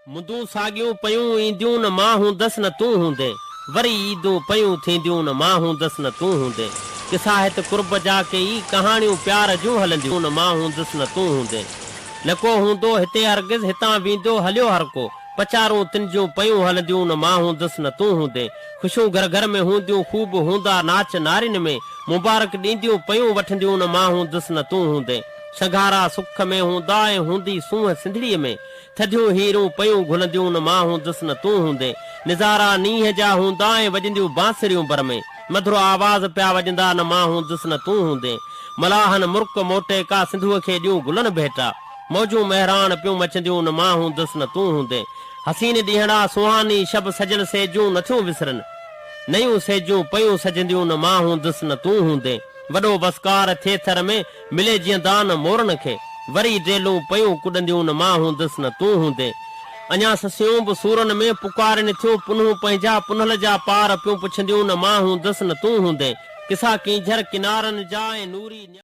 मुंदू सागियूं पयूं ईंदियूं न मां हूंदसि न तूं हूंदे, वरी ईदूं पयूं थींदियूं न मां हूंदसि न तूं हूंदे। किसा हित कुर्ब जा कई कहाणियूं प्यार जूं हलंदियूं न मां हूंदसि न तूं हूंदे। न को हूंदो हिते हरगिज़ हितां वेंदो हलियो हर को, पचारूं तिन जूं पयूं हलंदियूं न मां हूंदसि न तूं हूंदे। ख़ुशियूं घर घर में हूंदियूं ख़ूब हूंदा नाच नारिन में, मुबारक ॾींदियूं पयूं वठंदियूं न मां हूंदसि न तूं हूंदे। शघारा सुख में हूंदा ऐं हूंदी सूंहं सिंधड़ीअ में, थधियूं हीरूं पयूं घुलंदियूं न मां हूंदसि न तूं हूंदे। निज़ारा नींहं जा हूंदा ऐं वॼंदियूं बांसुरियूं बर में, मधुर आवाज़ पिया वॼंदा न मां हूंदसि न तूं हूंदे। मलाहन मुर्क मोटे का सिंधुअ खे ॾियूं गुलनि भेटा, मौजूं महिराण पियूं मचंदियूं न मां हूंदसि न तूं हूंदे। हसीन ॾींहड़ा सुहानी शब सजल सेजूं नथियूं विसरनि, नयूं सेजूं पयूं सजंदियूं न मां हूंदसि न तूं हूंदे। वॾो बसकार थिए थर में मिले जीअं दान मोरन खे, वरी ड्रेलूं पयूं कुॾंदियूं न मां हूंदसि न तूं हूंदे। अञा ससियूं बि सूरनि में पुकारनि थियूं पुनूं पंहिंजा पुनल जा पार पियूं पुछंदियूं न मां हूंदसि न तूं हूंदे। किसा कींझर किनारनि जा ऐं नूरी